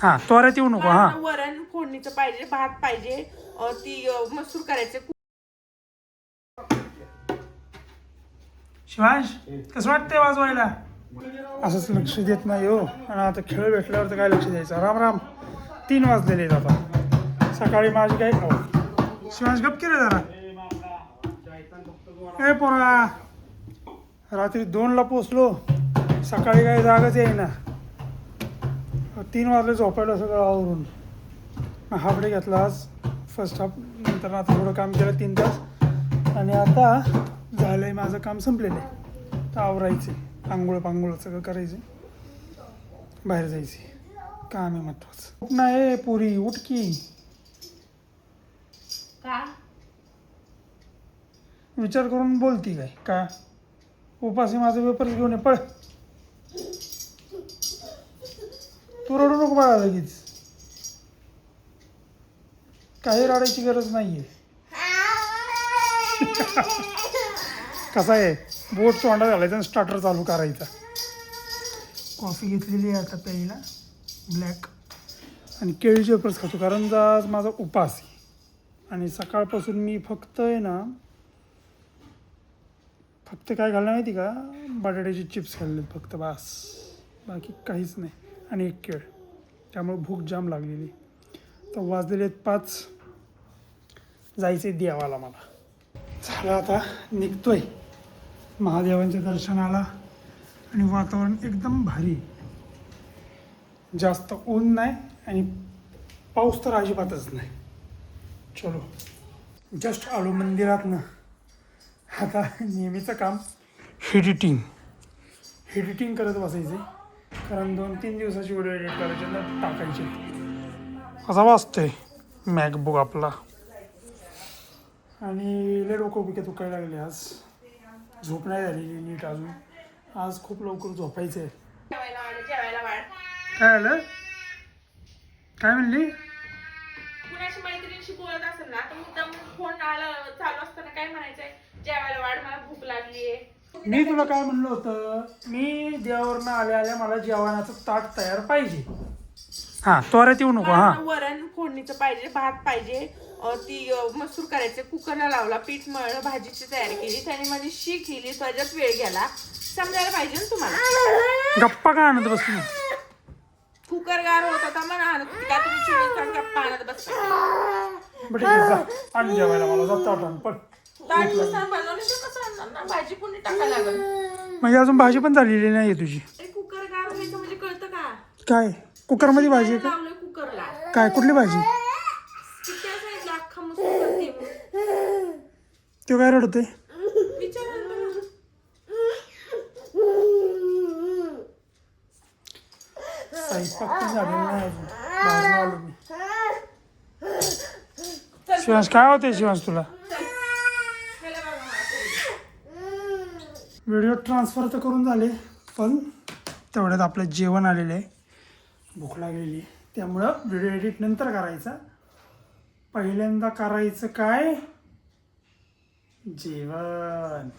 हा त्वरेत येऊ नको. हा वरण फोडणीचं पाहिजे, भात पाहिजे, ती मसूर करायचे. शिवांश कसं वाटतंय वाजवायला? असंच लक्ष देत नाही हो. आणि आता खेळ भेटल्यावर तर काय लक्ष द्यायचं. राम राम. 3 वाजलेले आहेत आता. सकाळी माझी काय शिवांश गप केलं जरा. ए पोरा, रात्री 2ला पोचलो, सकाळी काही जागच येईना. 3 वाजले झोपायला सगळं आवरून. हाफ डे घेतला आज फर्स्ट हाफ. नंतर आता थोडं काम केलं 3 तास. आणि आता झालं आहे माझं काम संपलेलं आहे. तर आवरायचे, आंघोळ पांघोळ सगळं करायचे, बाहेर जायचे. काम आहे महत्वाचं. उठ नाही पुरी, उठ की. का विचार करून बोलती काय? का उपाशी माझं पेपर्स घेऊन ये, पळ. तू रडू नको बाळा लगेच. काही रडायची गरज नाहीये. कसा आहे, बोट चोंडा घालायचा आणि स्टार्टर चालू करायचा. कॉफी घेतलेली आहे आता प्यायला, ब्लॅक. आणि केळीचे वेपर्स खातो कारण आज माझा उपास आहे. आणि सकाळपासून मी फक्त आहे ना, फक्त काय खाल्लं माहिती का, बटाट्याचे चिप्स खाल्ले फक्त, बस. बाकी काहीच नाही. आणि 1 केळ. त्यामुळे भूक जाम लागलेली. तर वाजलेले आहेत 5. जायचे देवाला मला. झालं आता निघतोय महादेवांच्या दर्शनाला. आणि वातावरण एकदम भारी. जास्त ऊन नाही आणि पाऊस तर अजिबातच नाही. चलो, जस्ट आलो मंदिरातनं. आता नेहमीचं काम एडिटिंग करत बसायचे. कारण 2-3 दिवसाची व्हिडिओ एडिट करायचे ना, टाकायचे. असा वाजतोय मॅकबुक आपला. आणि लय डोकं बिकं दुखायला लागले आज. झोप नाही झालेली नीट अजून. आज खूप लवकर झोपायचं आहे. काय आलं? काय म्हणली? कुणाशी मैत्रिणीशी बोलत असेल ना, तर मुद्दाम फोन आला चालू असताना काय म्हणायचंय, जेवायला वाढ, मला भूक लागलीये. मी तुला काय म्हणलं होतं, मी देवावरनं आल्या मला जेवणाचं ताट तयार पाहिजे. हा त्वरेत येऊ नको. हा वरण फोडणीचं पाहिजे, भात पाहिजे, ती मसूर करायचे. कुकरला लावला, पीठ मळलं, भाजीची तयारी केली, त्याने माझी शी केली, त्याच्यात वेळ गेला. समजायला पाहिजे ना तुम्हाला. गप्पा का आणत बसली? कुकर गार होत होता म्हणा आणत होती का, तुम्ही 24 तास गप्पा आणत बसता. बट जा आणि जेवायला मला जात आठवण पण. ताट नुसार बनवलं तर कसं आणणार ना, भाजी पुढे टाकायला लागल. म्हणजे अजून भाजी पण झालेली नाही आहे तुझी. कुकर गार व्हायचं म्हणजे कळतं का? काय कुकरमध्ये भाजी आहे का? लावलंय कुकरला. काय कुठली भाजी? किती असायचं अख्खा मसूर करते म्हणून. तो काय रडतोय? विचारायला स्वयंपाक पण झालेला नाही अजून. बाहेरून आलो मी. शिवांश काय होते शिवांश तुला? व्हिडिओ ट्रान्सफर तर करून झाले, पण तेवढ्यात आपलं जेवण आलेलं आहे. भूक लागलेली आहे, त्यामुळं व्हिडिओ एडिट नंतर करायचा. पहिल्यांदा करायचं काय? जेवण.